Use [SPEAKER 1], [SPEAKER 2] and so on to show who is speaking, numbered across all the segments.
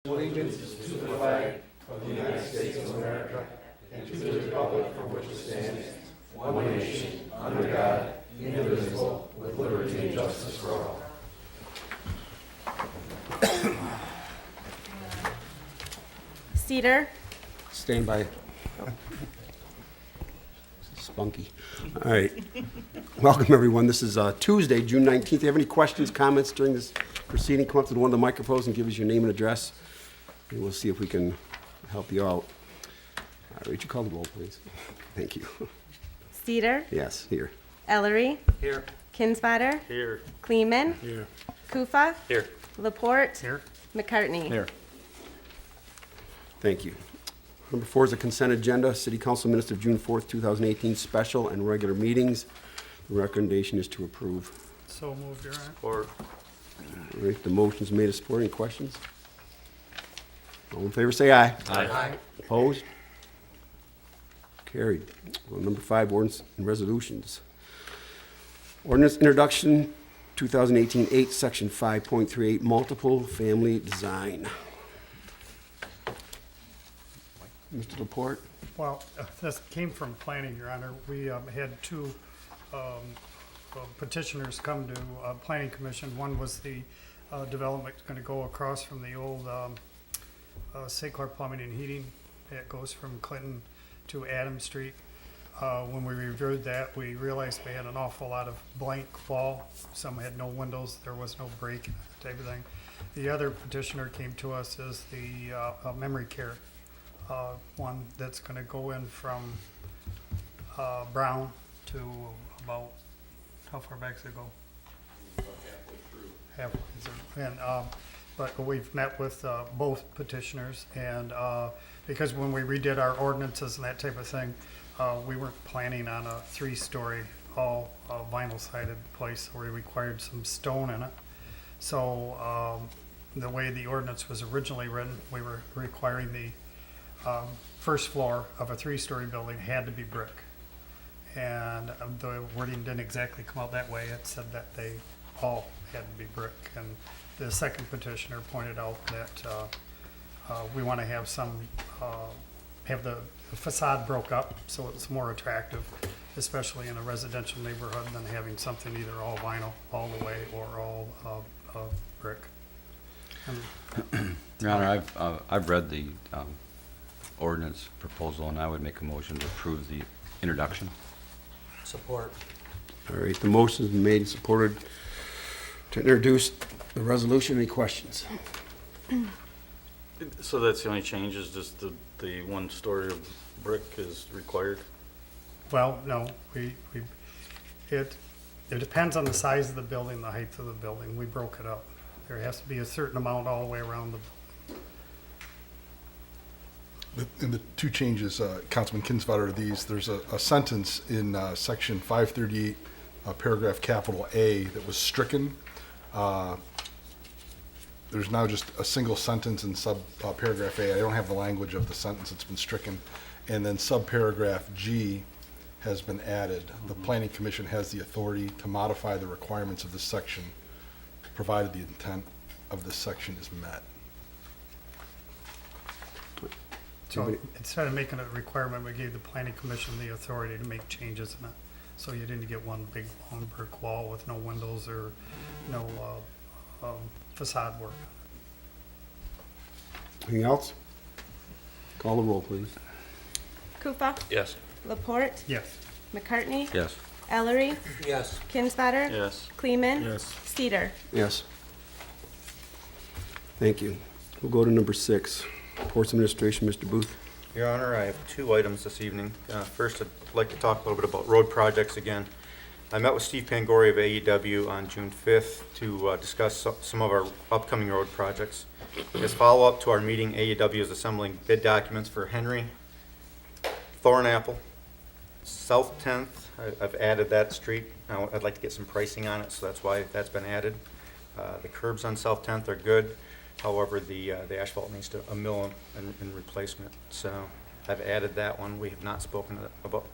[SPEAKER 1] allegiance to the flag of the United States of America and to the republic for which it stands, one nation, under God, indivisible, with liberty and justice for all.
[SPEAKER 2] Cedar.
[SPEAKER 3] Stand by. Spunky. All right. Welcome, everyone. This is Tuesday, June 19th. If you have any questions, comments during this proceeding, come up to one of the microphones and give us your name and address, and we'll see if we can help you out. All right, would you call the roll, please? Thank you.
[SPEAKER 2] Cedar.
[SPEAKER 3] Yes, here.
[SPEAKER 2] Ellery.
[SPEAKER 4] Here.
[SPEAKER 2] Kinsvater.
[SPEAKER 4] Here.
[SPEAKER 2] Kleeman.
[SPEAKER 4] Here.
[SPEAKER 2] Kufa.
[SPEAKER 4] Here.
[SPEAKER 2] Laporte.
[SPEAKER 4] Here.
[SPEAKER 2] McCartney.
[SPEAKER 4] Here.
[SPEAKER 3] Thank you. Number 4 is the consent agenda, City Council minutes of June 4th, 2018, special and regular meetings. The recommendation is to approve.
[SPEAKER 4] So moved, Your Honor. Or
[SPEAKER 3] All right, the motion's made as support. Any questions? All in favor, say aye.
[SPEAKER 4] Aye.
[SPEAKER 3] Opposed? Carried. Well, number 5, ordinance and resolutions. Ordinance introduction, 2018-8, section 5.38, multiple family design. Mr. Laporte?
[SPEAKER 5] Well, this came from planning, Your Honor. We had two petitioners come to Planning Commission. One was the development going to go across from the old Clair Plumbing and Heating. It goes from Clinton to Adams Street. When we reviewed that, we realized we had an awful lot of blank wall. Some had no windows. There was no break type of thing. The other petitioner came to us as the memory care. One that's going to go in from Brown to about, how far back does it go? Halfway through. And, but we've met with both petitioners, and because when we redid our ordinances and that type of thing, we weren't planning on a 3-story, all vinyl sided place, so we required some stone in it. So the way the ordinance was originally written, we were requiring the first floor of a 3-story building had to be brick. And the wording didn't exactly come out that way. It said that they all had to be brick. And the second petitioner pointed out that we want to have some, have the facade broke up so it's more attractive, especially in a residential neighborhood, than having something either all vinyl all the way or all brick.
[SPEAKER 6] Your Honor, I've read the ordinance proposal, and I would make a motion to approve the introduction.
[SPEAKER 4] support.
[SPEAKER 3] All right, the motion's been made and supported to introduce the resolution. Any questions?
[SPEAKER 4] So that's the only change, is just the 1 story of brick is required?
[SPEAKER 5] Well, no, it depends on the size of the building, the height of the building. We broke it up. There has to be a certain amount all the way around the building.
[SPEAKER 7] And the two changes, Councilman Kinsvater, are these. There's a sentence in section 538, paragraph capital A, that was stricken. There's now just a single sentence in paragraph A. I don't have the language of the sentence that's been stricken. And then subparagraph G has been added. The Planning Commission has the authority to modify the requirements of this section, provided the intent of this section is met.
[SPEAKER 5] So instead of making it a requirement, we gave the Planning Commission the authority to make changes in it. So you didn't get one big long brick wall with no windows or no facade work.
[SPEAKER 3] Anything else? Call the roll, please.
[SPEAKER 2] Kufa.
[SPEAKER 4] Yes.
[SPEAKER 2] Laporte.
[SPEAKER 5] Yes.
[SPEAKER 2] McCartney.
[SPEAKER 6] Yes.
[SPEAKER 2] Ellery.
[SPEAKER 4] Yes.
[SPEAKER 2] Kinsvater.
[SPEAKER 4] Yes.
[SPEAKER 2] Kleeman.
[SPEAKER 4] Yes.
[SPEAKER 2] Cedar.
[SPEAKER 3] Yes. Thank you. We'll go to number 6. Reports of Administration, Mr. Booth.
[SPEAKER 8] Your Honor, I have 2 items this evening. First, I'd like to talk a little bit about road projects again. I met with Steve Pangori of AEW on June 5th to discuss some of our upcoming road projects. As follow-up to our meeting, AEW is assembling bid documents for Henry, Thornapple, South 10th. I've added that street. Now, I'd like to get some pricing on it, so that's why that's been added. The curbs on South 10th are good. However, the asphalt needs a mill and replacement. So I've added that one. We have not spoken about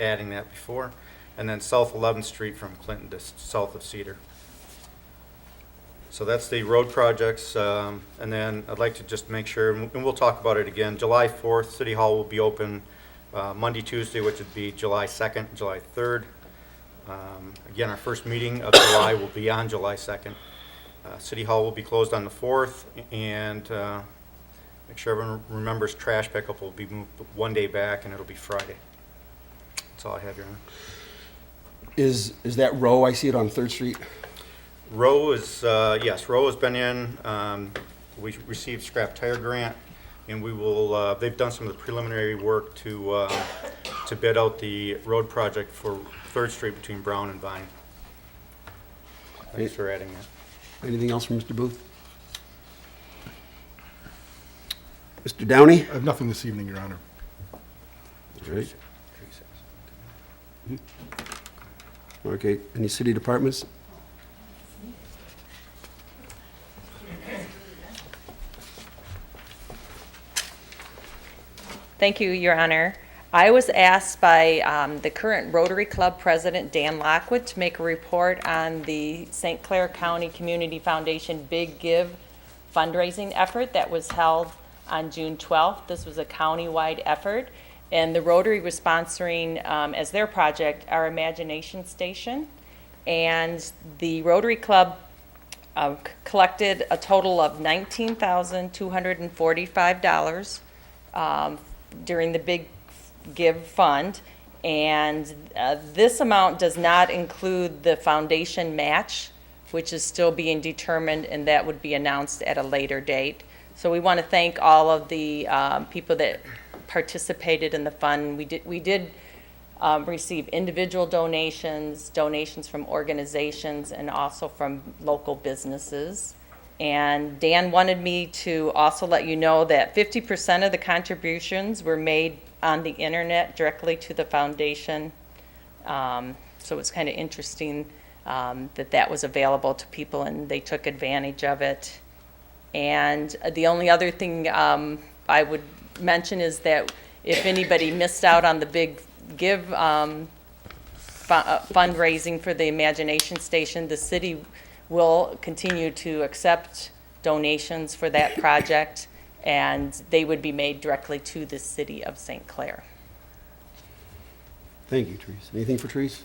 [SPEAKER 8] adding that before. And then South 11th Street from Clinton to south of Cedar. So that's the road projects, and then I'd like to just make sure, and we'll talk about it again, July 4th, City Hall will be open Monday, Tuesday, which would be July 2nd, July 3rd. Again, our first meeting of July will be on July 2nd. City Hall will be closed on the 4th, and make sure everyone remembers trash pickup will be moved one day back, and it'll be Friday. That's all I have, Your Honor.
[SPEAKER 3] Is that row, I see it on Third Street?
[SPEAKER 8] Row is, yes, Row has been in. We received scrap tire grant, and we will, they've done some of the preliminary work to bid out the road project for Third Street between Brown and Vine. Thanks for adding that.
[SPEAKER 3] Anything else from Mr. Booth? Mr. Downey?
[SPEAKER 7] I have nothing this evening, Your Honor.
[SPEAKER 3] All right. Okay, any city departments?
[SPEAKER 9] Thank you, Your Honor. I was asked by the current Rotary Club President, Dan Lockwood, to make a report on the St. Clair County Community Foundation Big Give fundraising effort that was held on June 12th. This was a county-wide effort, and the Rotary was sponsoring, as their project, our Imagination Station. And the Rotary Club collected a total of $19,245 during the Big Give Fund, and this amount does not include the foundation match, which is still being determined, and that would be announced at a later date. So we want to thank all of the people that participated in the fund. We did receive individual donations, donations from organizations, and also from local businesses. And Dan wanted me to also let you know that 50% of the contributions were made on the internet directly to the foundation. So it's kind of interesting that was available to people, and they took advantage of it. And the only other thing I would mention is that if anybody missed out on the Big Give fundraising for the Imagination Station, the city will continue to accept donations for that project, and they would be made directly to the city of St. Clair.
[SPEAKER 3] Thank you, Therese. Anything for Therese?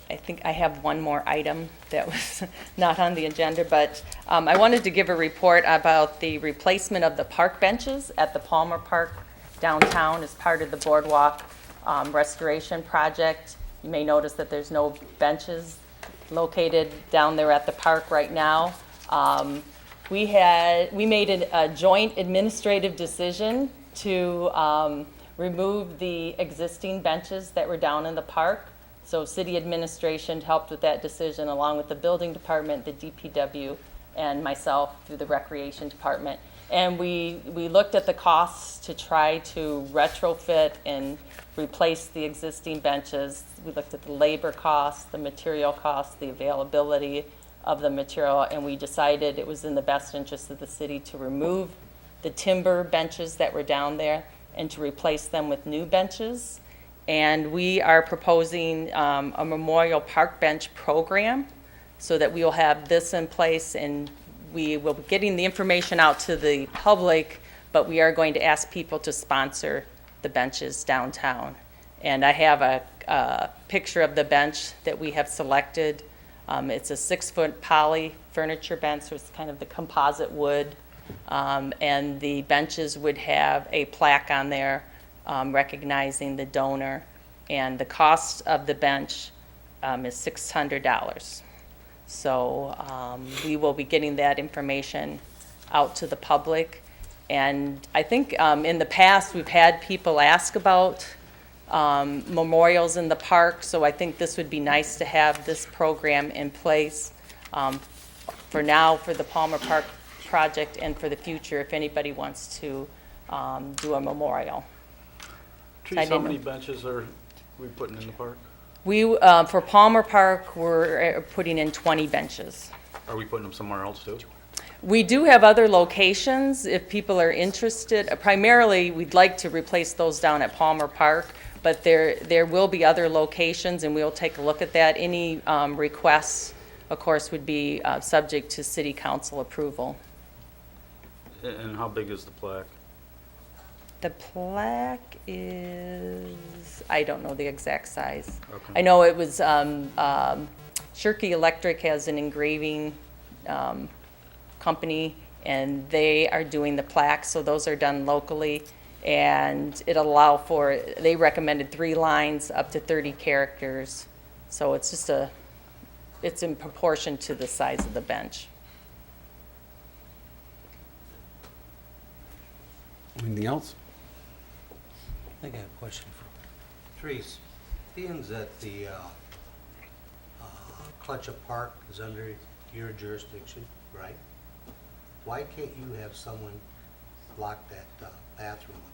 [SPEAKER 9] I think I have one more item that was not on the agenda, but I wanted to give a report about the replacement of the park benches at the Palmer Park downtown as part of the boardwalk restoration project. You may notice that there's no benches located down there at the park right now. We made a joint administrative decision to remove the existing benches that were down in the park. So city administration helped with that decision, along with the building department, the DPW, and myself through the recreation department. And we looked at the costs to try to retrofit and replace the existing benches. We looked at the labor costs, the material costs, the availability of the material, and we decided it was in the best interest of the city to remove the timber benches that were down there and to replace them with new benches. And we are proposing a memorial park bench program so that we will have this in place, and we will be getting the information out to the public, but we are going to ask people to sponsor the benches downtown. And I have a picture of the bench that we have selected. It's a 6-foot poly furniture bench, so it's kind of the composite wood. And the benches would have a plaque on there recognizing the donor. And the cost of the bench is $600. So we will be getting that information out to the public. And I think in the past, we've had people ask about memorials in the park, so I think this would be nice to have this program in place for now, for the Palmer Park project, and for the future, if anybody wants to do a memorial.
[SPEAKER 4] Therese, how many benches are we putting in the park?
[SPEAKER 9] We, for Palmer Park, we're putting in 20 benches.
[SPEAKER 4] Are we putting them somewhere else too?
[SPEAKER 9] We do have other locations if people are interested. Primarily, we'd like to replace those down at Palmer Park, but there will be other locations, and we'll take a look at that. Any requests of course, would be subject to city council approval.
[SPEAKER 4] And how big is the plaque?
[SPEAKER 9] The plaque is, I don't know the exact size.
[SPEAKER 4] Okay.
[SPEAKER 9] I know it was, Shirky Electric has an engraving company, and they are doing the plaques, so those are done locally. And it allow for, they recommended 3 lines up to 30 characters. So it's just it's in proportion to the size of the bench.
[SPEAKER 3] Anything else?
[SPEAKER 1] I think I have a question for Therese. Being that the Clutcha Park is under your jurisdiction, right? Why can't you have someone lock that bathroom up?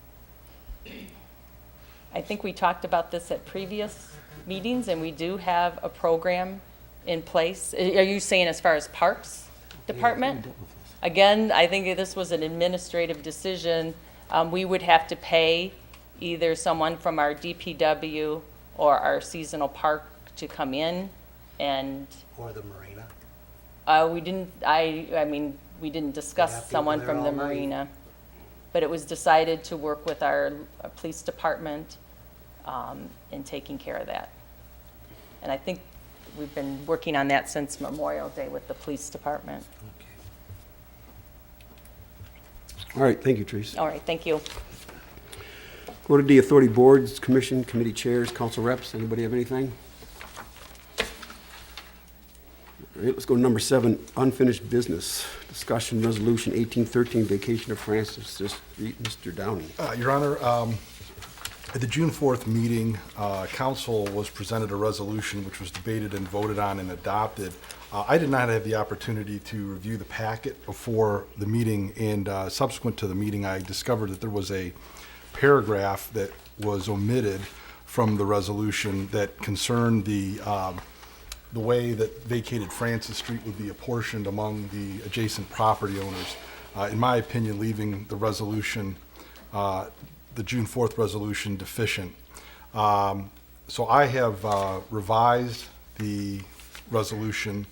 [SPEAKER 9] I think we talked about this at previous meetings, and we do have a program in place. Are you saying as far as Parks Department? Again, I think this was an administrative decision. We would have to pay either someone from our DPW or our seasonal park to come in and,
[SPEAKER 1] Or the marina?
[SPEAKER 9] we didn't, we didn't
[SPEAKER 1] have
[SPEAKER 9] discuss
[SPEAKER 1] people
[SPEAKER 9] someone
[SPEAKER 1] there
[SPEAKER 9] from the
[SPEAKER 1] all night.
[SPEAKER 9] marina. But it was decided to work with our police department in taking care of that. And I think we've been working on that since Memorial Day with the police department.
[SPEAKER 1] Okay.
[SPEAKER 3] All right, thank you, Therese.
[SPEAKER 9] All right, thank you.
[SPEAKER 3] Go to the authority boards, commission, committee chairs, council reps. Anybody have anything? All right, let's go to number 7, unfinished business. Discussion resolution 1813, vacation of Francis Street. Mr. Downey.
[SPEAKER 7] Your Honor, at the June 4th meeting, council was presented a resolution which was debated and voted on and adopted. I did not have the opportunity to review the packet before the meeting, and subsequent to the meeting, I discovered that there was a paragraph that was omitted from the resolution that concerned the way that vacated Francis Street would be apportioned among the adjacent property owners. In my opinion, leaving the resolution, the June 4th resolution deficient. So I have revised the resolution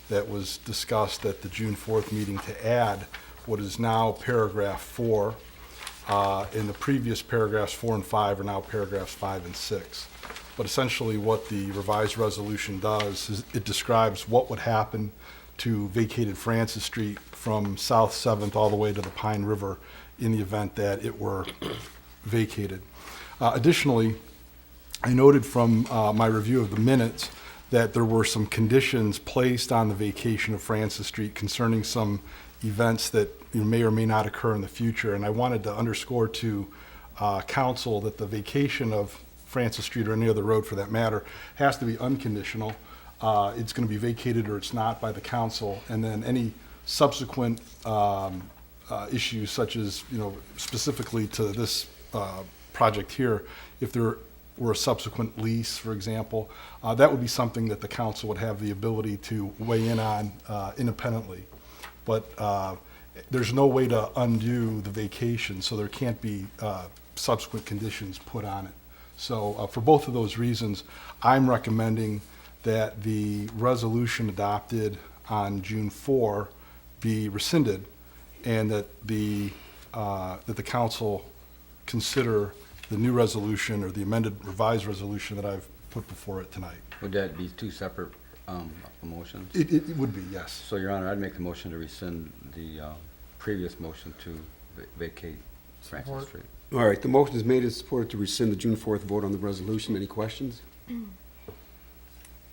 [SPEAKER 7] that was discussed at the June 4th meeting to add what is now paragraph 4. In the previous paragraphs 4 and 5 are now paragraphs 5 and 6. But essentially what the revised resolution does is it describes what would happen to vacated Francis Street from South 7th all the way to the Pine River in the event that it were vacated. Additionally, I noted from my review of the minutes that there were some conditions placed on the vacation of Francis Street concerning some events that may or may not occur in the future. And I wanted to underscore to council that the vacation of Francis Street or any other road for that matter has to be unconditional. It's going to be vacated or it's not by the council, and then any subsequent issues such as, specifically to this project here, if there were a subsequent lease, for example, that would be something that the council would have the ability to weigh in on independently. But there's no way to undo the vacation, so there can't be subsequent conditions put on it. So for both of those reasons, I'm recommending that the resolution adopted on June 4 be rescinded, and that the council consider the new resolution or the amended revised resolution that I've put before it tonight.
[SPEAKER 6] Would that be 2 separate motions?
[SPEAKER 7] It would be, yes.
[SPEAKER 6] So, Your Honor, I'd make the motion to rescind the previous motion to vacate Francis
[SPEAKER 5] Support.
[SPEAKER 6] Street.
[SPEAKER 3] All right, the motion is made and supported to rescind the June 4th vote on the resolution. Any questions?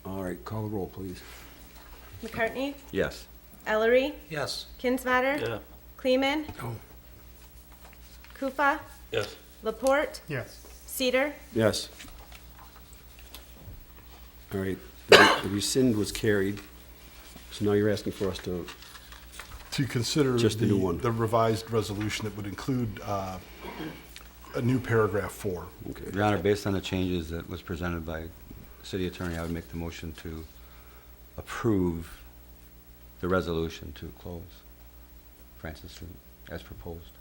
[SPEAKER 3] All right, call the roll, please.
[SPEAKER 2] McCartney?
[SPEAKER 6] Yes.
[SPEAKER 2] Ellery?
[SPEAKER 1] Yes.
[SPEAKER 2] Kinsvater?
[SPEAKER 4] Yeah.
[SPEAKER 2] Kleeman?
[SPEAKER 3] No.
[SPEAKER 2] Kufa?
[SPEAKER 4] Yes.
[SPEAKER 2] Laporte?
[SPEAKER 5] Yes.
[SPEAKER 2] Cedar?
[SPEAKER 3] Yes. All right, the rescind was carried, so now you're asking for us to,
[SPEAKER 7] To consider
[SPEAKER 3] Just the new one.
[SPEAKER 7] the revised resolution that would include a new paragraph 4.
[SPEAKER 3] okay.
[SPEAKER 6] Your Honor, based on the changes that was presented by City Attorney, I would make the motion to approve the resolution to close Francis Street as proposed.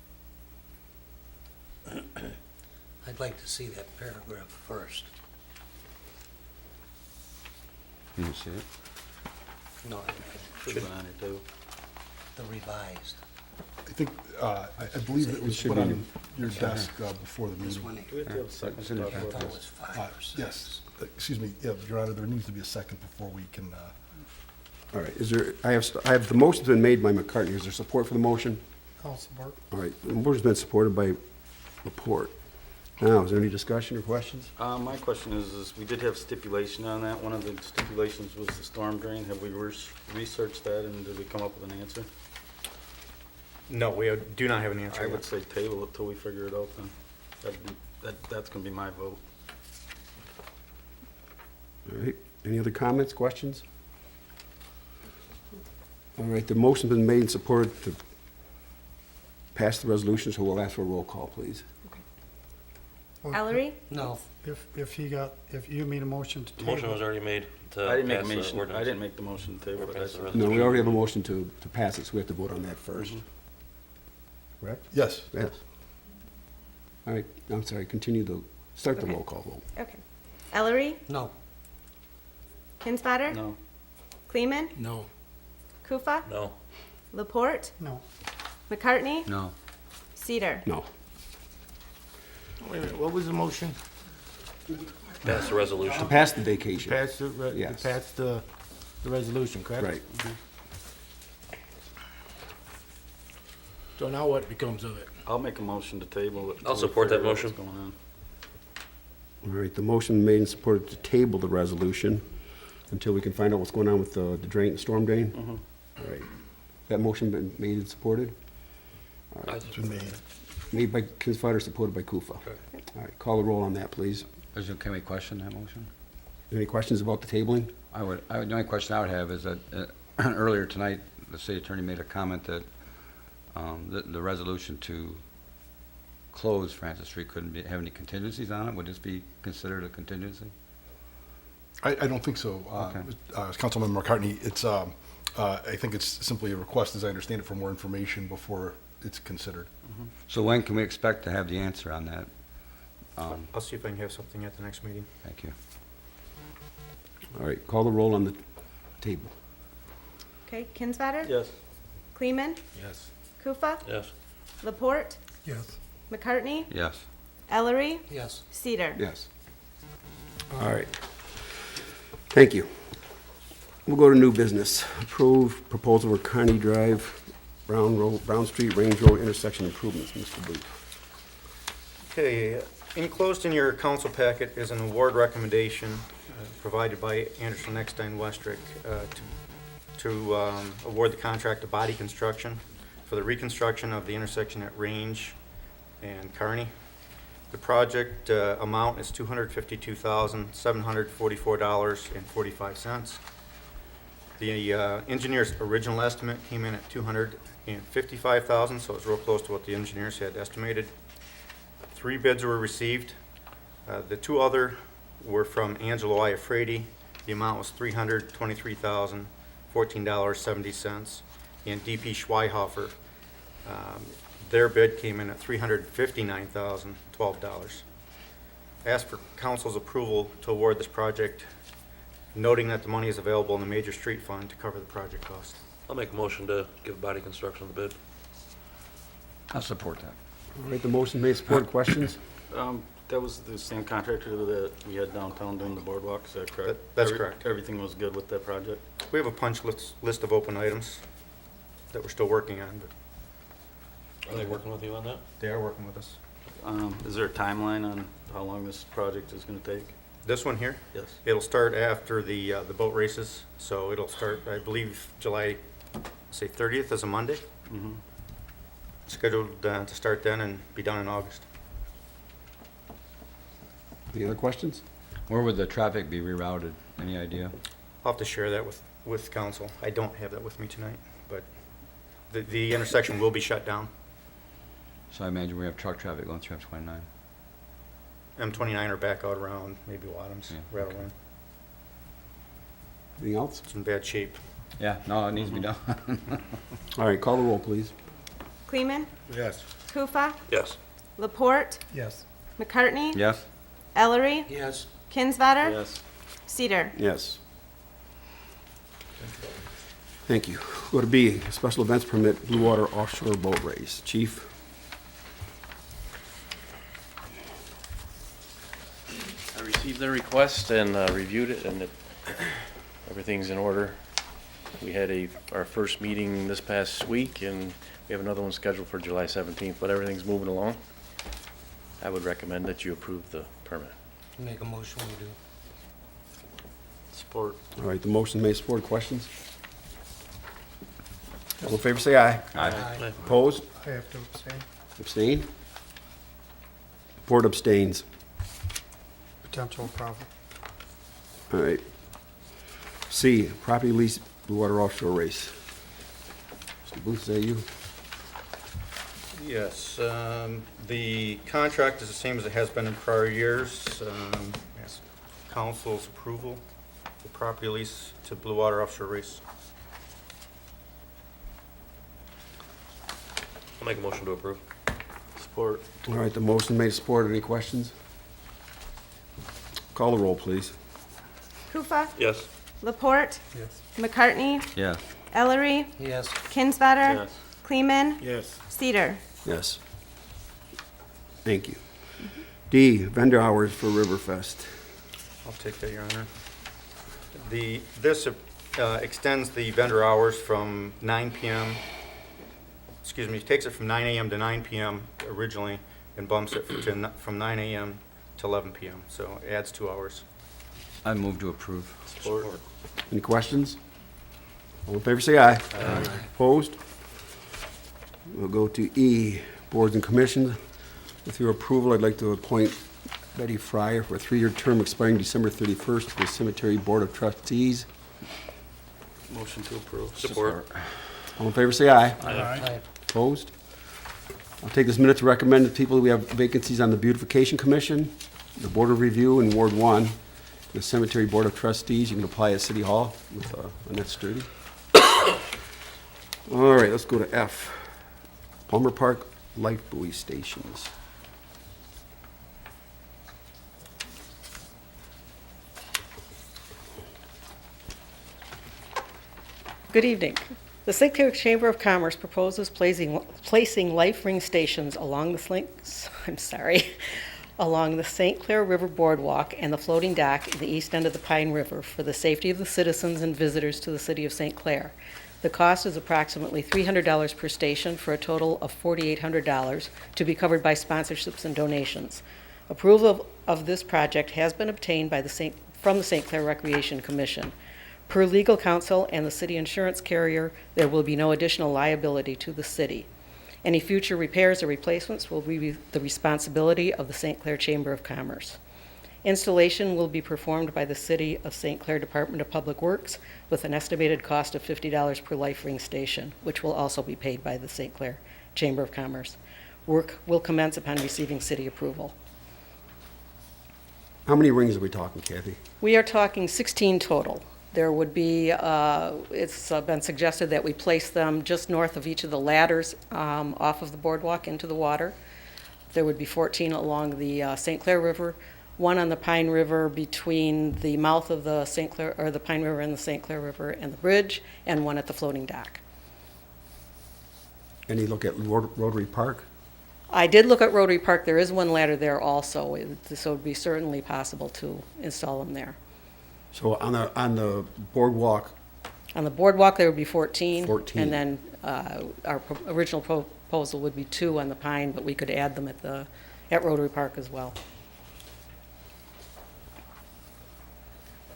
[SPEAKER 1] I'd like to see that paragraph first.
[SPEAKER 6] Can you see it?
[SPEAKER 1] No,
[SPEAKER 4] Should have been on here too.
[SPEAKER 1] the revised.
[SPEAKER 7] I think, I believe it was
[SPEAKER 3] should
[SPEAKER 7] put
[SPEAKER 3] be-
[SPEAKER 7] on your desk before the
[SPEAKER 1] This
[SPEAKER 7] meeting.
[SPEAKER 1] one,
[SPEAKER 4] Do we have to have a second
[SPEAKER 6] It's
[SPEAKER 4] to
[SPEAKER 6] in the
[SPEAKER 4] talk
[SPEAKER 1] I
[SPEAKER 4] about
[SPEAKER 1] thought it
[SPEAKER 4] this?
[SPEAKER 1] was 5 or 6.
[SPEAKER 7] Yes, excuse me, yeah, Your Honor, there needs to be a second before we can,
[SPEAKER 3] All right, is there, I have, the motion's been made by McCartney. Is there support for the motion?
[SPEAKER 5] I'll support.
[SPEAKER 3] All right, the motion's been supported by Laporte. Now, is there any discussion or questions?
[SPEAKER 4] My question is we did have stipulation on that. One of the stipulations was the storm drain. Have we researched that and did we come up with an answer?
[SPEAKER 8] No, we do not have an answer
[SPEAKER 4] I
[SPEAKER 8] yet.
[SPEAKER 4] would say table it till we figure it out then. That's gonna be my vote.
[SPEAKER 3] All right, any other comments, questions? All right, the motion's been made and supported to pass the resolution, so we'll ask for a roll call, please.
[SPEAKER 5] Well,
[SPEAKER 2] Ellery,
[SPEAKER 1] No,
[SPEAKER 5] If you made a motion to
[SPEAKER 10] The motion
[SPEAKER 5] table,
[SPEAKER 10] was already made to
[SPEAKER 4] I didn't make a
[SPEAKER 10] pass the
[SPEAKER 4] motion, I
[SPEAKER 10] ordinance.
[SPEAKER 4] didn't make the motion to table
[SPEAKER 10] Or
[SPEAKER 4] it.
[SPEAKER 10] pass the
[SPEAKER 4] I-
[SPEAKER 10] resolution.
[SPEAKER 3] No, we already have a motion to pass it, so we have to vote on that first. Correct?
[SPEAKER 7] yes.
[SPEAKER 3] Yes. All right, I'm sorry, continue start the
[SPEAKER 2] Okay.
[SPEAKER 3] roll call vote.
[SPEAKER 2] okay. Ellery,
[SPEAKER 1] no,
[SPEAKER 2] Kinsfater,
[SPEAKER 4] No.
[SPEAKER 2] Kleeman,
[SPEAKER 1] no.
[SPEAKER 2] Kufa,
[SPEAKER 10] No.
[SPEAKER 2] Laporte,
[SPEAKER 5] no.
[SPEAKER 2] McCartney,
[SPEAKER 6] No.
[SPEAKER 2] Cedar.
[SPEAKER 3] No.
[SPEAKER 11] Wait a minute, what was the motion?
[SPEAKER 10] Pass the resolution.
[SPEAKER 3] Pass the vacation.
[SPEAKER 11] Pass
[SPEAKER 3] Yes.
[SPEAKER 11] the resolution, correct?
[SPEAKER 3] Right.
[SPEAKER 11] So now what becomes of it?
[SPEAKER 4] I'll make a motion to table it.
[SPEAKER 10] I'll
[SPEAKER 4] till we
[SPEAKER 10] support that
[SPEAKER 4] figure out what's
[SPEAKER 10] motion.
[SPEAKER 4] going on.
[SPEAKER 3] All right, the motion made and supported to table the resolution until we can find out what's going on with the drain, storm drain? All right. That motion been made and supported?
[SPEAKER 7] It's been made.
[SPEAKER 3] Made by Kinsfater, supported by Kufa. All right, call the roll on that, please.
[SPEAKER 6] Can we question that motion?
[SPEAKER 3] Any questions about the tabling?
[SPEAKER 6] The only question I would have is that earlier tonight, the city attorney made a comment that the resolution to close Francis Street couldn't have any contingencies on it. Would this be considered a contingency?
[SPEAKER 7] I don't think so. Councilman McCartney, it's, I think it's simply a request, as I understand it, for more information before it's considered.
[SPEAKER 6] So when can we expect to have the answer on that?
[SPEAKER 8] I'll see if I can have something at the next meeting.
[SPEAKER 6] Thank you.
[SPEAKER 3] All right, call the roll on the table.
[SPEAKER 2] Okay, Kinsfater,
[SPEAKER 4] Yes.
[SPEAKER 2] Kleeman,
[SPEAKER 11] Yes.
[SPEAKER 2] Kufa,
[SPEAKER 10] Yes.
[SPEAKER 2] Laporte,
[SPEAKER 5] Yes.
[SPEAKER 2] McCartney,
[SPEAKER 6] Yes.
[SPEAKER 2] Ellery,
[SPEAKER 1] Yes.
[SPEAKER 2] Cedar.
[SPEAKER 3] Yes. All right. Thank you. We'll go to new business. Approve proposal for Kearney Drive, Brown Street, Range Road intersection improvements. Mr. Booth.
[SPEAKER 8] Okay, enclosed in your council packet is an award recommendation provided by Anderson Eckstein Westrick to award the contract to Body Construction for the reconstruction of the intersection at Range and Kearney. The project amount is $252,744.45. The engineer's original estimate came in at $255,000, so it's real close to what the engineers had estimated. 3 bids were received. The 2 other were from Angelo Iafredi. The amount was $323,014.70. And DP Schweihofer, their bid came in at $359,012. Ask for council's approval to award this project, noting that the money is available in the major street fund to cover the project cost.
[SPEAKER 10] I'll make a motion to give Body Construction the bid.
[SPEAKER 6] I'll support that.
[SPEAKER 3] All right, the motion made, supported. Questions?
[SPEAKER 4] That was the same contractor that we had downtown doing the boardwalk, is that correct?
[SPEAKER 8] That's correct.
[SPEAKER 4] Everything was good with that project?
[SPEAKER 8] We have a punch list of open items that we're still working on, but
[SPEAKER 10] Are they working with you on that?
[SPEAKER 8] they are working with us.
[SPEAKER 4] Is there a timeline on how long this project is gonna take?
[SPEAKER 8] This one here,
[SPEAKER 4] Yes.
[SPEAKER 8] it'll start after the boat races, so it'll start, I believe, July, say 30th is a Monday.
[SPEAKER 4] Mm-hmm.
[SPEAKER 8] Scheduled to start then and be done in August.
[SPEAKER 3] Any other questions?
[SPEAKER 6] Where would the traffic be rerouted? Any idea?
[SPEAKER 8] I'll have to share that with council. I don't have that with me tonight, but the intersection will be shut down.
[SPEAKER 6] So I imagine we have truck traffic going through M29.
[SPEAKER 8] M29 are back out around maybe Wadums,
[SPEAKER 6] Yeah,
[SPEAKER 8] rather
[SPEAKER 6] okay.
[SPEAKER 8] than,
[SPEAKER 3] Anything else?
[SPEAKER 8] it's in bad shape.
[SPEAKER 6] Yeah, no, it needs to be done.
[SPEAKER 3] All right, call the roll, please.
[SPEAKER 2] Kleeman,
[SPEAKER 11] Yes.
[SPEAKER 2] Kufa,
[SPEAKER 10] Yes.
[SPEAKER 2] Laporte,
[SPEAKER 5] Yes.
[SPEAKER 2] McCartney,
[SPEAKER 6] Yes?
[SPEAKER 2] Ellery,
[SPEAKER 1] Yes.
[SPEAKER 2] Kinsfater,
[SPEAKER 4] Yes.
[SPEAKER 2] Cedar.
[SPEAKER 3] Yes. Thank you. Go to B, special events permit, Blue Water Offshore Boat Race. Chief?
[SPEAKER 10] I received the request and reviewed it, and everything's in order. We had our first meeting this past week, and we have another one scheduled for July 17th, but everything's moving along. I would recommend that you approve the permit.
[SPEAKER 11] Make a motion, we do.
[SPEAKER 4] Support.
[SPEAKER 3] All right, the motion made, support. Questions? All in favor, say aye.
[SPEAKER 11] Aye.
[SPEAKER 3] Opposed?
[SPEAKER 5] I have to abstain.
[SPEAKER 3] Abstain? Board abstains.
[SPEAKER 5] Potential problem.
[SPEAKER 3] All right. C, property lease, Blue Water Offshore Race. Mr. Booth, is that you?
[SPEAKER 8] Yes, the contract is the same as it has been in prior years. Yes, council's approval, the property lease to Blue Water Offshore Race.
[SPEAKER 10] I'll make a motion to approve.
[SPEAKER 4] Support.
[SPEAKER 3] All right, the motion made, support. Any questions? Call the roll, please.
[SPEAKER 2] Kufa,
[SPEAKER 10] Yes.
[SPEAKER 2] Laporte,
[SPEAKER 5] Yes.
[SPEAKER 2] McCartney,
[SPEAKER 6] Yes.
[SPEAKER 2] Ellery,
[SPEAKER 11] Yes.
[SPEAKER 2] Kinsvater,
[SPEAKER 4] Yes.
[SPEAKER 2] Kleeman,
[SPEAKER 11] Yes.
[SPEAKER 2] Cedar.
[SPEAKER 3] Yes. Thank you. D, vendor hours for Riverfest.
[SPEAKER 8] I'll take that, Your Honor. This extends the vendor hours from 9 PM, excuse me, takes it from 9 AM to 9 PM originally, and bumps it from 9 AM to 11 PM, so it adds 2 hours.
[SPEAKER 6] I move to approve.
[SPEAKER 4] Support.
[SPEAKER 3] Any questions? All in favor, say aye. Aye. Opposed? We'll go to E, boards and commissions. With your approval, I'd like to appoint Betty Fryer for a 3-year term expiring December 31st to the Cemetery Board of Trustees.
[SPEAKER 4] Motion to approve.
[SPEAKER 10] Support.
[SPEAKER 3] All in favor, say aye.
[SPEAKER 5] Aye.
[SPEAKER 3] Opposed? I'll take this minute to recommend to people, we have vacancies on the Beautification Commission, the Board of Review in Ward 1, the Cemetery Board of Trustees. You can apply at City Hall with Annette Sturdy. All right, let's go to F, Palmer Park Life Buoy Stations.
[SPEAKER 12] Good evening. The St. Clair Chamber of Commerce proposes placing life ring stations along the along the St. Clair River Boardwalk and the floating dock in the east end of the Pine River for the safety of the citizens and visitors to the city of St. Clair. The cost is approximately $300 per station for a total of $4,800 to be covered by sponsorships and donations. Approval of this project has been obtained from the St. Clair Recreation Commission. Per legal counsel and the city insurance carrier, there will be no additional liability to the city. Any future repairs or replacements will be the responsibility of the St. Clair Chamber of Commerce. Installation will be performed by the City of St. Clair Department of Public Works with an estimated cost of $50 per life ring station, which will also be paid by the St. Clair Chamber of Commerce. Work will commence upon receiving city approval.
[SPEAKER 3] How many rings are we talking, Kathy?
[SPEAKER 12] We are talking 16 total. There would be, it's been suggested that we place them just north of each of the ladders off of the boardwalk into the water. There would be 14 along the St. Clair River, one on the Pine River between the mouth of the St. Clair, or the Pine River and the St. Clair River and the bridge, and one at the floating dock.
[SPEAKER 3] Any look at Rotary Park?
[SPEAKER 12] I did look at Rotary Park. There is one ladder there also, so it would be certainly possible to install them there.
[SPEAKER 3] So on the boardwalk,
[SPEAKER 12] On the boardwalk, there would be 14.
[SPEAKER 3] 14.
[SPEAKER 12] And then our original proposal would be 2 on the Pine, but we could add them at Rotary Park as well.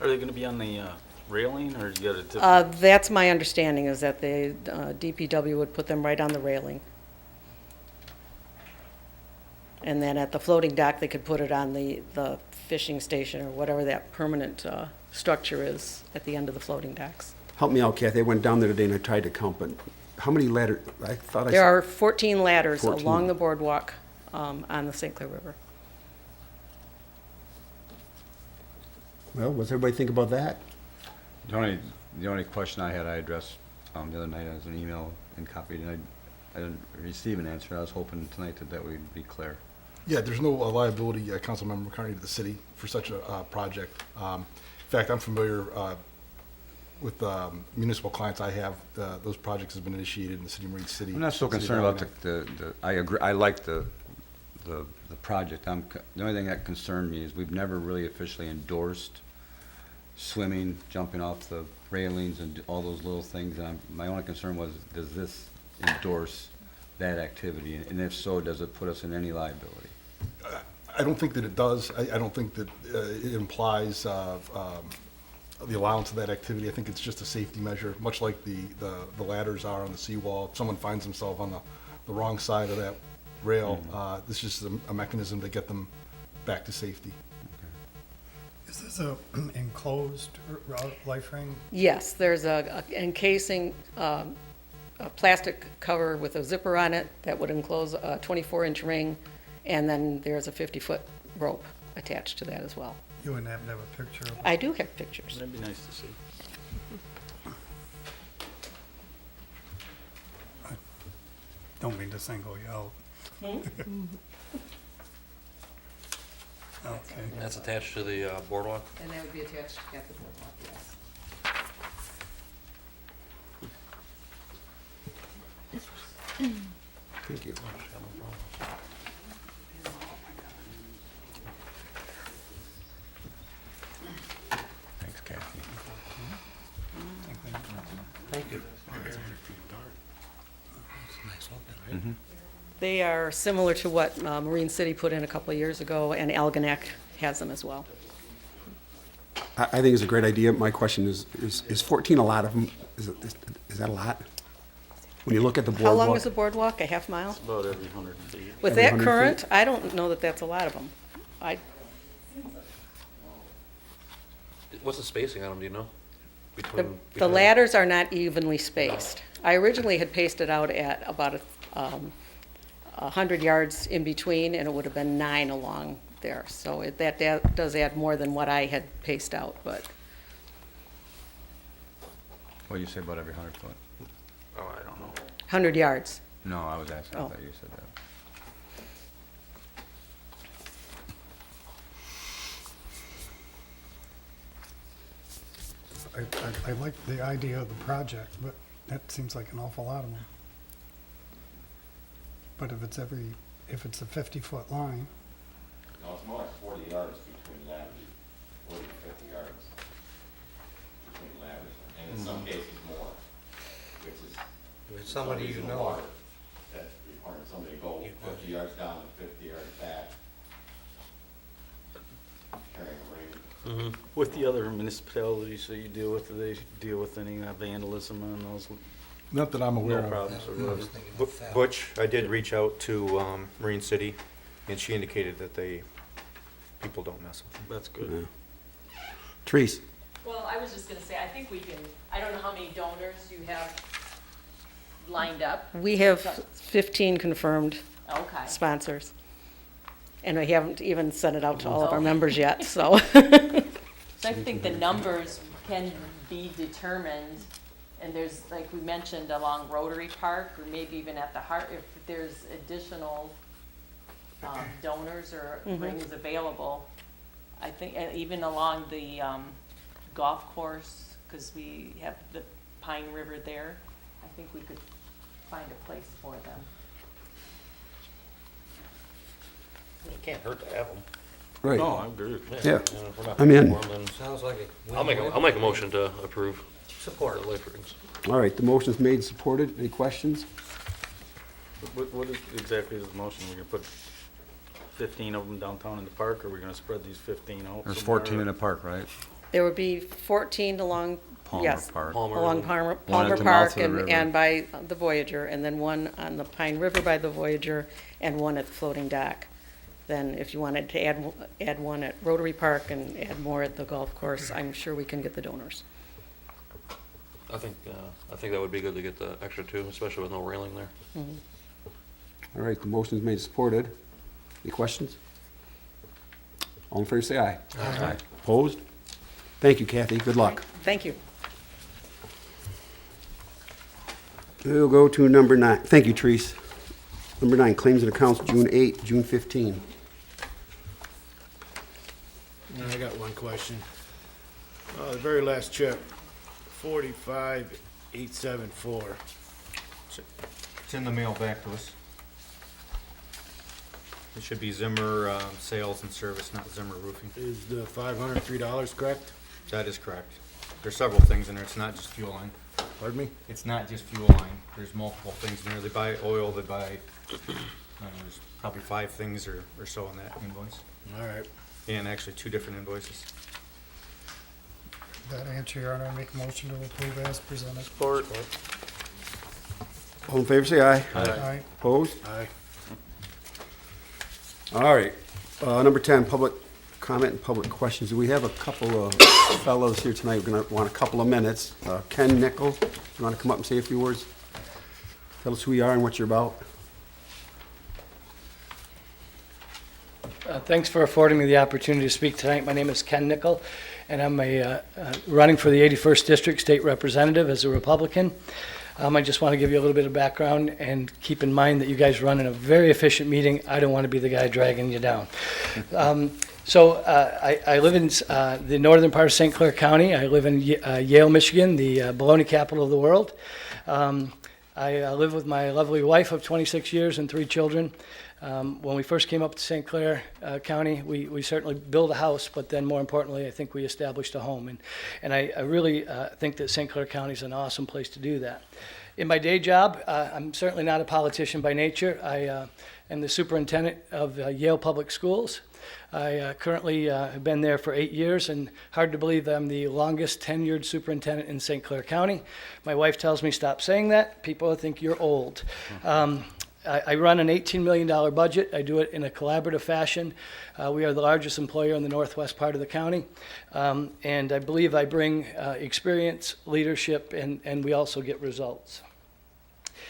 [SPEAKER 4] Are they gonna be on the railing, or you got a different?
[SPEAKER 12] That's my understanding, is that the DPW would put them right on the railing. And then at the floating dock, they could put it on the fishing station or whatever that permanent structure is at the end of the floating docks.
[SPEAKER 3] help me out, Kathy. I went down there today and I tried to count, but how many ladders? I thought I
[SPEAKER 12] There
[SPEAKER 3] saw.
[SPEAKER 12] are 14 ladders
[SPEAKER 3] 14.
[SPEAKER 12] along the boardwalk on the St. Clair River.
[SPEAKER 3] Well, what's everybody think about that?
[SPEAKER 6] The only question I had, I addressed the other night as an email and copied, and I didn't receive an answer. I was hoping tonight that would be clear.
[SPEAKER 7] Yeah, there's no liability, Councilmember McCartney, to the city for such a project. In fact, I'm familiar with municipal clients I have, those projects have been initiated in the city of Marine City.
[SPEAKER 6] I'm not so
[SPEAKER 7] City of
[SPEAKER 6] concerned about
[SPEAKER 7] Algonac.
[SPEAKER 6] I agree, I like the project. The only thing that concerned me is we've never really officially endorsed swimming, jumping off the railings and all those little things. And my only concern was, does this endorse that activity? And if so, does it put us in any liability?
[SPEAKER 7] I don't think that it does. I don't think that it implies the allowance of that activity. I think it's just a safety measure, much like the ladders are on the seawall. If someone finds themselves on the wrong side of that rail, this is just a mechanism to get them back to safety.
[SPEAKER 5] Is this a enclosed life ring?
[SPEAKER 12] Yes, there's a encasing, a plastic cover with a zipper on it that would enclose a 24-inch ring, and then there's a 50-foot rope attached to that as well.
[SPEAKER 5] You wouldn't happen to have a picture of it?
[SPEAKER 12] I do have pictures.
[SPEAKER 4] That'd be nice to see.
[SPEAKER 5] Don't mean to single you out. Okay.
[SPEAKER 11] That's attached to the boardwalk?
[SPEAKER 12] And that would be attached at the boardwalk, yes.
[SPEAKER 3] Thank you.
[SPEAKER 6] Thanks, Kathy.
[SPEAKER 11] Thank you.
[SPEAKER 12] They are similar to what Marine City put in a couple of years ago, and Algonac has them as well.
[SPEAKER 3] I think it's a great idea. My question is 14 a lot of them? Is that a lot? When you look at the
[SPEAKER 12] How long
[SPEAKER 3] boardwalk?
[SPEAKER 12] was the boardwalk? A half mile?
[SPEAKER 4] About every 100 feet.
[SPEAKER 12] With
[SPEAKER 3] Every
[SPEAKER 12] that
[SPEAKER 3] 100
[SPEAKER 12] current,
[SPEAKER 3] feet?
[SPEAKER 12] I don't know that that's a lot of them.
[SPEAKER 11] What's the spacing on them, do you know?
[SPEAKER 12] The ladders are not evenly spaced. I originally had paced it out at about 100 yards in between, and it would have been 9 along there. So that does add more than what I had paced out, but
[SPEAKER 6] What do you say about every 100 foot?
[SPEAKER 4] Oh, I don't know.
[SPEAKER 12] 100 yards.
[SPEAKER 6] No, I was asking, I
[SPEAKER 12] Oh.
[SPEAKER 6] thought you said that.
[SPEAKER 5] I like the idea of the project, but that seems like an awful lot of them. But if it's a 50-foot line,
[SPEAKER 1] No, it's more like 40 yards between ladders, 40 to 50 yards between ladders, and in some cases more, which is.
[SPEAKER 11] With somebody you know.
[SPEAKER 1] Water that requires somebody to go 50 yards down and 50 yards back, carrying a ring.
[SPEAKER 4] With the other municipalities that you deal with, do they deal with any vandalism on those?
[SPEAKER 7] Not that I'm aware
[SPEAKER 4] No
[SPEAKER 7] of.
[SPEAKER 4] problems or whatever?
[SPEAKER 8] Butch, I did reach out to Marine City, and she indicated that people don't mess with them.
[SPEAKER 4] That's good.
[SPEAKER 3] Trees.
[SPEAKER 9] Well, I was just gonna say, I think we can, I don't know how many donors you have lined up.
[SPEAKER 12] We have 15 confirmed
[SPEAKER 9] Okay.
[SPEAKER 12] sponsors. And we haven't even sent it out to all of our members yet, so.
[SPEAKER 9] So I think the numbers can be determined, and there's, like we mentioned, along Rotary Park, or maybe even at the heart, if there's additional donors or rings available. I think, and even along the golf course, because we have the Pine River there, I think we could find a place for them.
[SPEAKER 11] It can't hurt to have them.
[SPEAKER 3] Right.
[SPEAKER 4] No, I agree with that.
[SPEAKER 3] Yeah.
[SPEAKER 11] If we're not
[SPEAKER 3] I'm in.
[SPEAKER 11] paying for 'em, then
[SPEAKER 1] Sounds like it.
[SPEAKER 11] I'll make a motion to approve. Support the life rings.
[SPEAKER 3] All right, the motion's made and supported. Any questions?
[SPEAKER 4] What is exactly is the motion? We're gonna put 15 of them downtown in the park, or we're gonna spread these 15 out?
[SPEAKER 6] There's
[SPEAKER 4] somewhere?
[SPEAKER 6] 14 in the park, right?
[SPEAKER 12] There would be 14 along,
[SPEAKER 6] Palmer
[SPEAKER 12] yes,
[SPEAKER 6] Park.
[SPEAKER 11] Palmer
[SPEAKER 12] along
[SPEAKER 11] and-
[SPEAKER 12] Palmer
[SPEAKER 6] One at the
[SPEAKER 12] Park
[SPEAKER 6] mouth of the river.
[SPEAKER 12] and by the Voyager, and then one on the Pine River by the Voyager, and one at the floating dock. Then if you wanted to add one at Rotary Park and add more at the golf course, I'm sure we can get the donors.
[SPEAKER 11] I think that would be good to get the extra two, especially with no railing there.
[SPEAKER 3] All right, the motion's made and supported. Any questions? All in favor, say aye. Aye. Opposed? Thank you, Kathy. Good luck.
[SPEAKER 12] Thank you.
[SPEAKER 3] We'll go to number 9. Thank you, Treese. Number 9, claims and accounts, June 8, June 15.
[SPEAKER 11] I got one question. The very last check
[SPEAKER 13] 45,874.
[SPEAKER 8] It's in the mail back to us. It should be Zimmer Sales and Service, not Zimmer Roofing.
[SPEAKER 13] Is the $503 correct?
[SPEAKER 8] That is correct. There's several things in there. It's not just fuel line.
[SPEAKER 13] Pardon me?
[SPEAKER 8] It's not just fuel line. There's multiple things in there. They buy oil, they buy, there's probably 5 things or so in that invoice.
[SPEAKER 13] All right.
[SPEAKER 8] And actually 2 different invoices.
[SPEAKER 5] That answer, Your Honor, I make a motion to approve as presented.
[SPEAKER 11] Support.
[SPEAKER 3] All in favor, say aye.
[SPEAKER 5] Aye.
[SPEAKER 3] Opposed?
[SPEAKER 13] Aye.
[SPEAKER 3] All right. Number 10, public comment and public questions. We have a couple of fellows here tonight. We're going to want a couple of minutes. Ken Nickel, you want to come up and say a few words? Tell us who you are and what you're about.
[SPEAKER 14] Thanks for affording me the opportunity to speak tonight. My name is Ken Nickel, and I'm running for the 81st District State Representative as a Republican. I just want to give you a little bit of background and keep in mind that you guys run in a very efficient meeting. I don't want to be the guy dragging you down. I live in the northern part of St. Clair County. I live in Yale, Michigan, the bologna capital of the world. I live with my lovely wife of 26 years and 3 children. When we first came up to St. Clair County, we certainly built a house, but then more importantly, I think we established a home. And I really think that St. Clair County is an awesome place to do that. In my day job, I'm certainly not a politician by nature. I am the superintendent of Yale Public Schools. I currently have been there for 8 years, and hard to believe that I'm the longest tenured superintendent in St. Clair County. My wife tells me, stop saying that. People think you're old. I run an $18 million budget. I do it in a collaborative fashion. We are the largest employer in the northwest part of the county. And I believe I bring experience, leadership, and we also get results.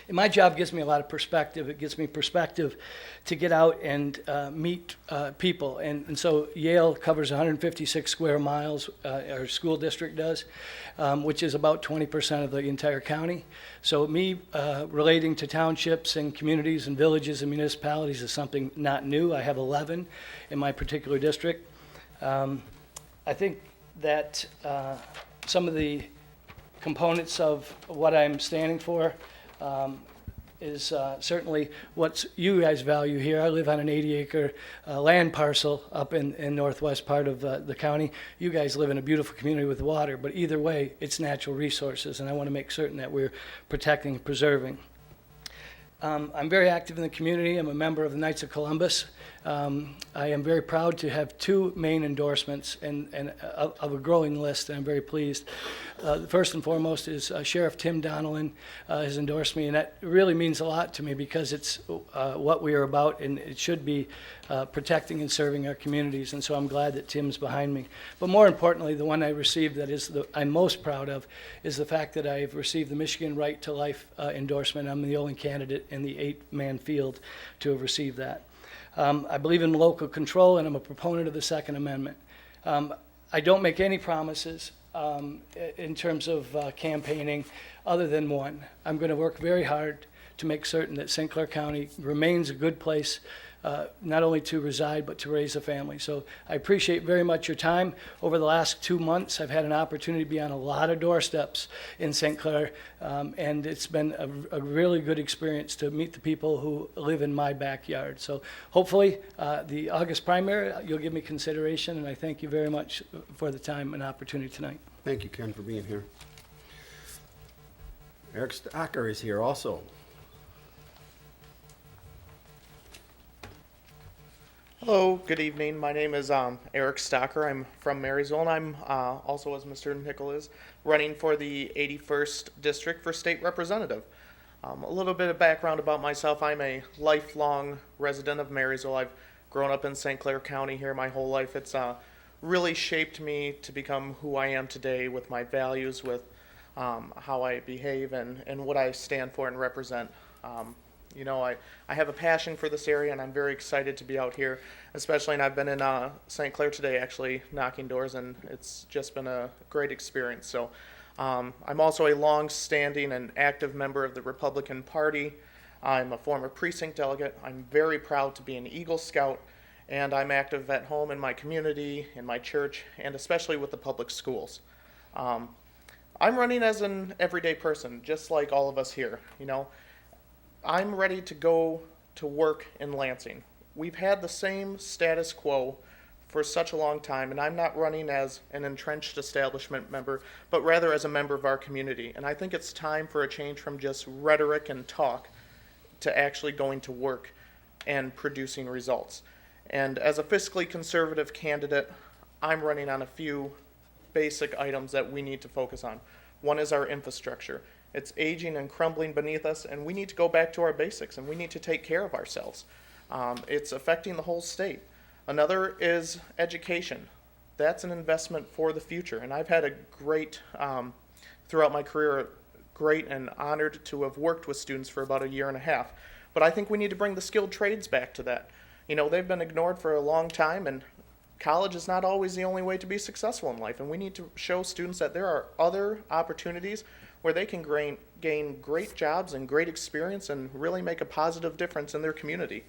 [SPEAKER 14] And my job gives me a lot of perspective. It gives me perspective to get out and meet people. And so Yale covers 156 square miles, our school district does, which is about 20% of the entire county. So me relating to townships and communities and villages and municipalities is something not new. I have 11 in my particular district. I think that some of the components of what I'm standing for is certainly what you guys value here. I live on an 80-acre land parcel up in northwest part of the county. You guys live in a beautiful community with water, but either way, it's natural resources, and I want to make certain that we're protecting and preserving. I'm very active in the community. I'm a member of the Knights of Columbus. I am very proud to have 2 main endorsements and of a growing list, and I'm very pleased. First and foremost is Sheriff Tim Donnellan has endorsed me, and that really means a lot to me because it's what we are about, and it should be protecting and serving our communities, and so I'm glad that Tim's behind me. But more importantly, the one I received that is I'm most proud of is the fact that I've received the Michigan Right to Life endorsement. I'm the only candidate in the 8-man field to have received that. I believe in local control, and I'm a proponent of the Second Amendment. I don't make any promises in terms of campaigning other than one. I'm going to work very hard to make certain that St. Clair County remains a good place, not only to reside, but to raise a family. So I appreciate very much your time. Over the last 2 months, I've had an opportunity to be on a lot of doorsteps in St. Clair, and it's been a really good experience to meet the people who live in my backyard. So hopefully, the August primary, you'll give me consideration, and I thank you very much for the time and opportunity tonight.
[SPEAKER 3] Thank you, Ken, for being here. Eric Stocker is here also.
[SPEAKER 15] Hello, good evening. My name is Eric Stocker. I'm from Marysville, and I'm also, as Mr. Nickel is, running for the 81st District for State Representative. A little bit of background about myself. I'm a lifelong resident of Marysville. I've grown up in St. Clair County here my whole life. It's really shaped me to become who I am today with my values, with how I behave, and what I stand for and represent. You know, I have a passion for this area, and I'm very excited to be out here, especially, and I've been in St. Clair today actually knocking doors, and it's just been a great experience. So I'm also a long-standing and active member of the Republican Party. I'm a former precinct delegate. I'm very proud to be an Eagle Scout, and I'm active at home in my community, in my church, and especially with the public schools. I'm running as an everyday person, just like all of us here. You know, I'm ready to go to work in Lansing. We've had the same status quo for such a long time, and I'm not running as an entrenched establishment member, but rather as a member of our community. And I think it's time for a change from just rhetoric and talk to actually going to work and producing results. And as a fiscally conservative candidate, I'm running on a few basic items that we need to focus on. One is our infrastructure. It's aging and crumbling beneath us, and we need to go back to our basics, and we need to take care of ourselves. It's affecting the whole state. Another is education. That's an investment for the future, and I've had a great, throughout my career, great and honored to have worked with students for about a year and a half. But I think we need to bring the skilled trades back to that. You know, they've been ignored for a long time, and college is not always the only way to be successful in life, and we need to show students that there are other opportunities where they can gain great jobs and great experience and really make a positive difference in their community.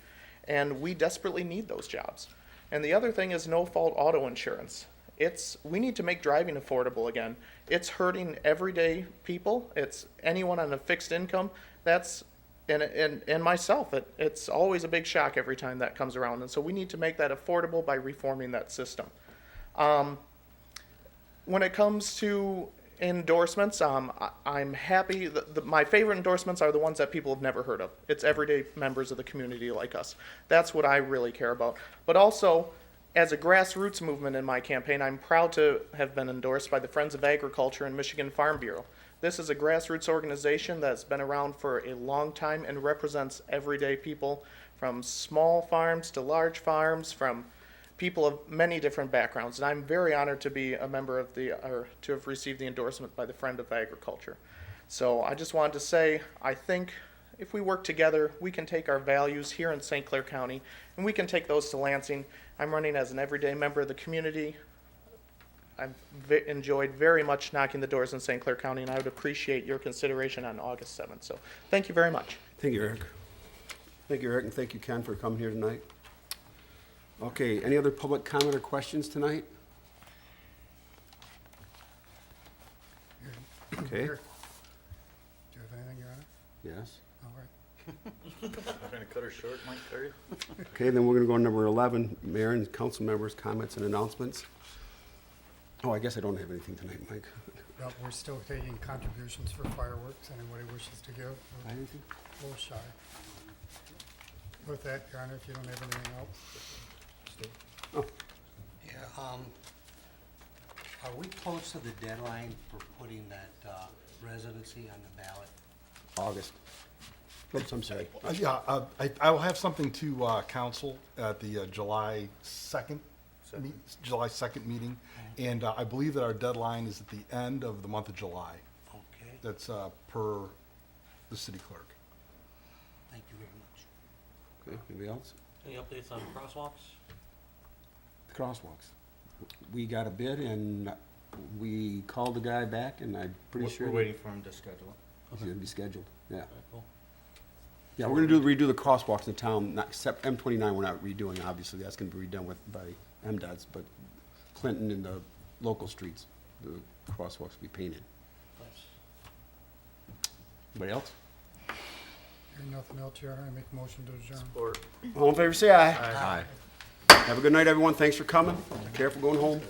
[SPEAKER 15] And we desperately need those jobs. And the other thing is no-fault auto insurance. We need to make driving affordable again. It's hurting everyday people. It's anyone on a fixed income. And myself, it's always a big shock every time that comes around. And so we need to make that affordable by reforming that system. When it comes to endorsements, I'm happy. My favorite endorsements are the ones that people have never heard of. It's everyday members of the community like us. That's what I really care about. But also, as a grassroots movement in my campaign, I'm proud to have been endorsed by the Friends of Agriculture and Michigan Farm Bureau. This is a grassroots organization that's been around for a long time and represents everyday people from small farms to large farms, from people of many different backgrounds. And I'm very honored to be a member of to have received the endorsement by the Friend of Agriculture. So I just wanted to say, I think if we work together, we can take our values here in St. Clair County and we can take those to Lansing. I'm running as an everyday member of the community. I've enjoyed very much knocking the doors in St. Clair County, and I would appreciate your consideration on August 7th. So thank you very much.
[SPEAKER 3] Thank you, Eric. Thank you, Eric, and thank you, Ken, for coming here tonight. Okay, any other public comment or questions tonight? Okay,
[SPEAKER 5] Do you have anything, Your Honor?
[SPEAKER 3] yes.
[SPEAKER 5] All right.
[SPEAKER 4] Trying to cut her short, Mike, are you?
[SPEAKER 3] Okay, then we're going to go to number 11, mayor and council members' comments and announcements. Oh, I guess I don't have anything tonight, Mike.
[SPEAKER 5] Yep, we're still taking contributions for fireworks. Anybody wishes to give? We're
[SPEAKER 3] Anything?
[SPEAKER 5] a little shy. With that, Your Honor, if you don't have anything else.
[SPEAKER 16] Yeah, are we close to the deadline for putting that residency on the ballot?
[SPEAKER 3] August. Oops, I'm sorry.
[SPEAKER 7] I will have something to council at the July 2nd meeting, and I believe that our deadline is at the end of the month of July.
[SPEAKER 16] Okay,
[SPEAKER 7] That's per the city clerk.
[SPEAKER 16] thank you very much.
[SPEAKER 3] Okay, anybody else?
[SPEAKER 11] Any updates on crosswalks?
[SPEAKER 3] The crosswalks. We got a bid and we called the guy back and I'm pretty sure.
[SPEAKER 8] We're waiting for him to schedule it.
[SPEAKER 3] It's gonna be scheduled, yeah.
[SPEAKER 11] Okay, cool.
[SPEAKER 3] Yeah, we're gonna redo the crosswalks in town, not, except M29 we're not redoing, obviously, that's gonna be redone by MDOT's, but Clinton and the local streets, the crosswalks will be painted.
[SPEAKER 11] Nice.
[SPEAKER 3] Anybody else?
[SPEAKER 5] Hearing nothing else, Your Honor, I make a motion to adjourn.
[SPEAKER 11] Or
[SPEAKER 3] All in favor, say aye.
[SPEAKER 6] Aye.
[SPEAKER 3] Have a good night, everyone, thanks for coming, be careful going home.